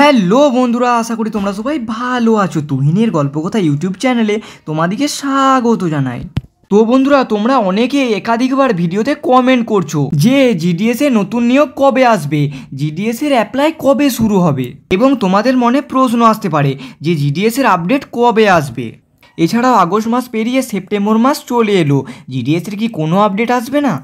Hello বন্ধুরা, আশা করি তোমরা সবাই ভালো আছো। তুহিনের গল্পকথা ইউটিউব চ্যানেলে তোমাদেরকে স্বাগত জানাই। তো বন্ধুরা, তোমরা অনেকে একাধিকবার ভিডিওতে কমেন্ট করছো যে জিডিএস এর নতুন নিয়োগ কবে আসবে, জিডিএস এর অ্যাপ্লাই কবে শুরু হবে, এবং তোমাদের মনে প্রশ্ন আসতে পারে যে জিডিএস এর আপডেট কবে আসবে। এছাড়াও আগস্ট মাস পেরিয়ে সেপ্টেম্বর মাস চলে এলো, জিডিএস এর কি কোনো আপডেট আসবে না?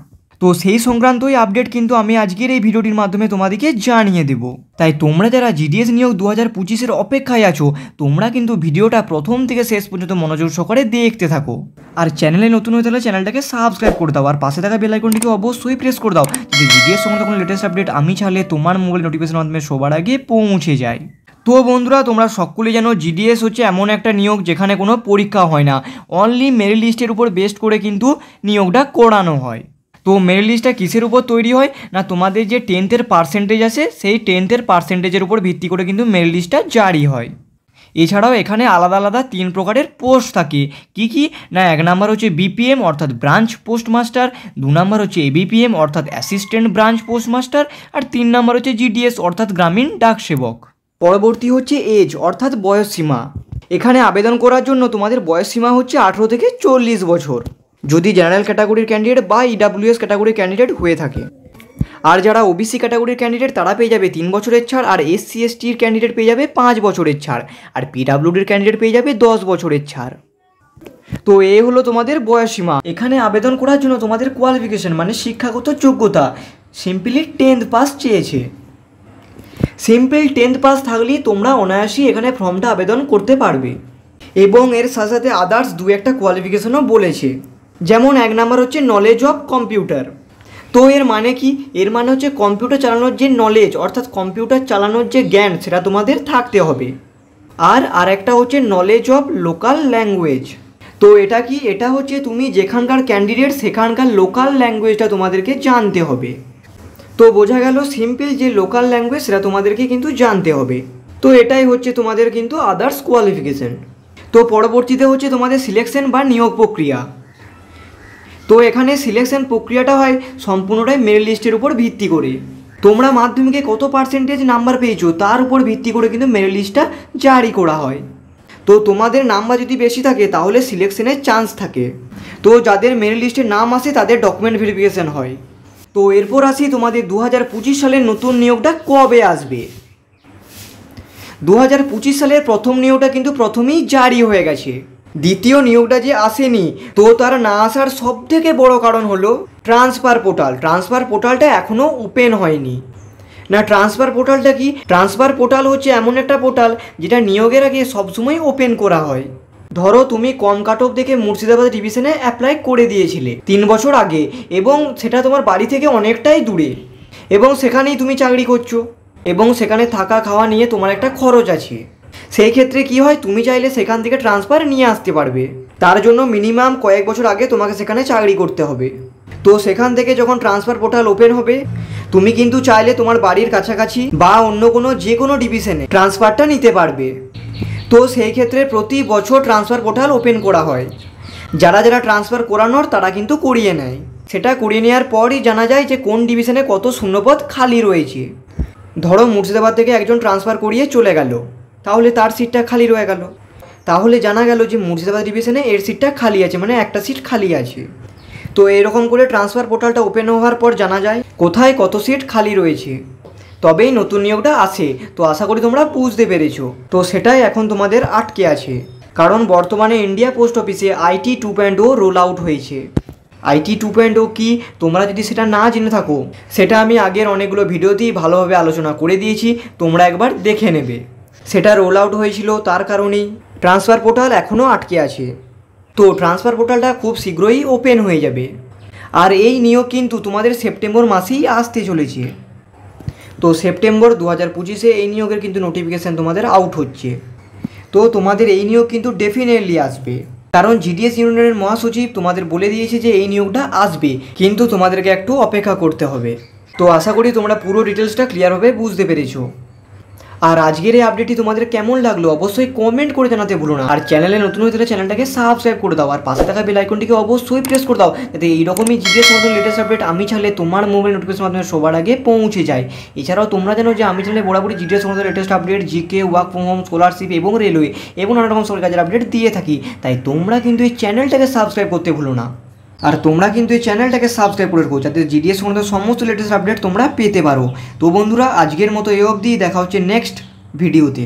তো সেই সংক্রান্তই আপডেট কিন্তু আমি আজকের এই ভিডিওটির মাধ্যমে তোমাদেরকে জানিয়ে দেব। তাই তোমরা যারা জিডিএস নিয়োগ 2025-এর অপেক্ষায় আছো, তোমরা কিন্তু ভিডিওটা প্রথম থেকে শেষ পর্যন্ত মনোযোগ সহকারে দেখতে থাকো। আর চ্যানেলে নতুন হয়ে থাকলে চ্যানেলটাকে সাবস্ক্রাইব করে দাও, আর পাশে থাকা বেল আইকনটিকে অবশ্যই প্রেস করে দাও, যদি জিডিএস সংক্রান্ত কোনো লেটেস্ট আপডেট আমি চাইলে তোমার মোবাইল নোটিফিকেশনের মাধ্যমে সবার আগে পৌঁছে যায়। তো বন্ধুরা, তোমরা সকলেই জানো জিডিএস হচ্ছে এমন একটা নিয়োগ যেখানে কোনো পরীক্ষা হয় না, অনলি মেরিট লিস্টের উপর বেস্ট করে কিন্তু নিয়োগটা করানো হয়। তো মেরিট লিস্টটা কিসের উপর তৈরি হয় না, তোমাদের যে 10th পার্সেন্টেজ আছে সেই 10th পার্সেন্টেজের উপর ভিত্তি করে কিন্তু মেরিট লিস্টটা জারি হয়। এছাড়াও এখানে আলাদা আলাদা 3 প্রকারের পোস্ট থাকে। কি না, 1 নাম্বার হচ্ছে বিপিএম অর্থাৎ ব্রাঞ্চ পোস্ট মাস্টার, 2 নাম্বার হচ্ছে এবিপিএম অর্থাৎ অ্যাসিস্ট্যান্ট ব্রাঞ্চ পোস্ট মাস্টার, আর 3 নাম্বার হচ্ছে জিডিএস অর্থাৎ গ্রামীণ ডাক সেবক। পরবর্তী হচ্ছে এজ অর্থাৎ বয়সসীমা। এখানে আবেদন করার জন্য তোমাদের বয়সসীমা হচ্ছে 18 থেকে 40 বছর, যদি জেনারেল ক্যাটাগরির ক্যান্ডিডেট বা ইডাব্লিউএস ক্যাটাগরির ক্যান্ডিডেট হয়ে থাকে। আর যারা ওবিসি ক্যাটাগরির ক্যান্ডিডেট তারা পেয়ে যাবে 3 বছরের ছাড়, আর এসসি এসটির ক্যান্ডিডেট পেয়ে যাবে 5 বছরের ছাড়, আর পিডাব্লিউডির ক্যান্ডিডেট পেয়ে যাবে 10 বছরের ছাড়। তো এই হলো তোমাদের বয়সসীমা। এখানে আবেদন করার জন্য তোমাদের কোয়ালিফিকেশন মানে শিক্ষাগত যোগ্যতা সিম্পলি 10th পাস চেয়েছে। সিম্পল 10th পাস থাকলেই তোমরা অনায়াসই এখানে ফর্মটা আবেদন করতে পারবে, এবং এর সাথে সাথে আদার্স 2-1টা কোয়ালিফিকেশনও বলেছে। যেমন 1 নাম্বার হচ্ছে নলেজ অফ কম্পিউটার। তো এর মানে কি? এর মানে হচ্ছে কম্পিউটার চালানোর যে নলেজ অর্থাৎ কম্পিউটার চালানোর যে জ্ঞান সেটা তোমাদের থাকতে হবে। আর আরেকটা হচ্ছে নলেজ অফ লোকাল ল্যাঙ্গুয়েজ। তো এটা কি? এটা হচ্ছে তুমি যেখানকার ক্যান্ডিডেট সেখানকার লোকাল ল্যাঙ্গুয়েজটা তোমাদেরকে জানতে হবে। তো বোঝা গেল সিম্পল যে লোকাল ল্যাঙ্গুয়েজ সেটা তোমাদেরকে কিন্তু জানতে হবে। তো এটাই হচ্ছে তোমাদের কিন্তু আদার্স কোয়ালিফিকেশন। তো পরবর্তীতে হচ্ছে তোমাদের সিলেকশন বা নিয়োগ প্রক্রিয়া। তো এখানে সিলেকশন প্রক্রিয়াটা হয় সম্পূর্ণটাই মেরিট লিস্টের উপর ভিত্তি করে। তোমরা মাধ্যমিকে কত পার্সেন্টেজ নাম্বার পেয়েছো তার উপর ভিত্তি করে কিন্তু মেরিট লিস্টটা জারি করা হয়। তো তোমাদের নাম্বার যদি বেশি থাকে তাহলে সিলেকশনের চান্স থাকে। তো যাদের মেরিট লিস্টে নাম আসে তাদের ডকুমেন্ট ভেরিফিকেশন হয়। তো এরপর আসি তোমাদের 2025 সালের নতুন নিয়োগটা কবে আসবে। 2025 সালের প্রথম নিয়োগটা কিন্তু প্রথমেই জারি হয়ে গেছে। দ্বিতীয় নিয়োগটা যে আসেনি, তো তার না আসার সবথেকে বড় কারণ হলো ট্রান্সফার পোর্টাল। ট্রান্সফার পোর্টালটা এখনও ওপেন হয়নি। না, ট্রান্সফার পোর্টালটা কি? ট্রান্সফার পোর্টাল হচ্ছে এমন একটা পোর্টাল যেটা নিয়োগের আগে সবসময় ওপেন করা হয়। ধরো তুমি কম কাট অফ দেখে মুর্শিদাবাদ ডিভিশনে অ্যাপ্লাই করে দিয়েছিলে 3 বছর আগে, এবং সেটা তোমার বাড়ি থেকে অনেকটাই দূরে, এবং সেখানেই তুমি চাকরি করছো, এবং সেখানে থাকা খাওয়া নিয়ে তোমার একটা খরচ আছে। সেই ক্ষেত্রে কি হয়, তুমি চাইলে সেখান থেকে ট্রান্সফার নিয়ে আসতে পারবে। তার জন্য মিনিমাম কয়েক বছর আগে তোমাকে সেখানে চাকরি করতে হবে। তো সেখান থেকে যখন ট্রান্সফার পোর্টাল ওপেন হবে, তুমি কিন্তু চাইলে তোমার বাড়ির কাছাকাছি বা অন্য যে কোনো ডিভিশনে ট্রান্সফারটা নিতে পারবে। তো সেই ক্ষেত্রে প্রতি বছর ট্রান্সফার পোর্টাল ওপেন করা হয়। যারা যারা ট্রান্সফার করানোর তারা কিন্তু করিয়ে নেয়। সেটা করিয়ে নেওয়ার পরই জানা যায় যে কোন ডিভিশনে কত শূন্যপদ খালি রয়েছে। ধরো মুর্শিদাবাদ থেকে একজন ট্রান্সফার করিয়ে চলে গেল, তাহলে তার সিটটা খালি রয়ে গেল। তাহলে জানা গেল যে মুর্শিদাবাদ ডিভিশনে এর সিটটা খালি আছে, মানে একটা সিট খালি আছে। তো এরকম করে ট্রান্সফার পোর্টালটা ওপেন হওয়ার পর জানা যায় কোথায় কত সিট খালি রয়েছে, তবেই নতুন নিয়োগটা আসে। তো আশা করি তোমরা বুঝতে পেরেছো। তো সেটাই এখন তোমাদের আটকে আছে, কারণ বর্তমানে ইন্ডিয়া পোস্ট অফিসে আইটি 2.0 রোল আউট হয়েছে। আইটি 2.0 কি, তোমরা যদি সেটা না জেনে থাকো, সেটা আমি আগের অনেকগুলো ভিডিওতেই ভালোভাবে আলোচনা করে দিয়েছি, তোমরা একবার দেখে নেবে। সেটা রোল আউট হয়েছিল, তার কারণেই ট্রান্সফার পোর্টাল এখনও আটকে আছে। তো ট্রান্সফার পোর্টালটা খুব শীঘ্রই ওপেন হয়ে যাবে। আর এই নিয়োগ কিন্তু তোমাদের সেপ্টেম্বর মাসেই আসতে চলেছে। তো সেপ্টেম্বর 2025-এ এই নিয়োগের কিন্তু নোটিফিকেশান তোমাদের আউট হচ্ছে। তো তোমাদের এই নিয়োগ কিন্তু ডেফিনেটলি আসবে, কারণ জিডিএস ইউনিয়নের মহাসচিব তোমাদের বলে দিয়েছে যে এই নিয়োগটা আসবে, কিন্তু তোমাদেরকে একটু অপেক্ষা করতে হবে। তো আশা করি তোমরা পুরো ডিটেলসটা ক্লিয়ারভাবে বুঝতে পেরেছো। আর আজকের এই আপডেটটি তোমাদের কেমন লাগলো অবশ্যই কমেন্ট করে জানাতে ভুলো না। আর চ্যানেলে নতুন হয়ে থাকলে চ্যানেলটাকে সাবস্ক্রাইব করে দাও, আর পাশে থাকা বেল আইকনটিকে অবশ্যই প্রেস করে দাও, যাতে এইরকমই জিডিএস মতন লেটেস্ট আপডেট আমি ছাড়লে তোমার মোবাইল নোটিফিকেশন মাধ্যমে সবার আগে পৌঁছে যায়। এছাড়াও তোমরা জানো যে আমি চ্যানেলে বরাবরই জিডিএস মতন latest update, GK, work from home, scholarship এবং রেলওয়ে এবং নানা রকম সরকারি কাজের আপডেট দিয়ে থাকি। তাই তোমরা কিন্তু এই চ্যানেলটাকে সাবস্ক্রাইব করতে ভুলো না। আর তোমরা কিন্তু এই চ্যানেলটাকে সাবস্ক্রাইব করে রাখো, যাতে জিডিএস সংক্রান্ত সমস্ত লেটেস্ট আপডেট তোমরা পেতে পারো। তো বন্ধুরা, আজকের মতো এই অবধি, দেখা হচ্ছে নেক্সট ভিডিওতে।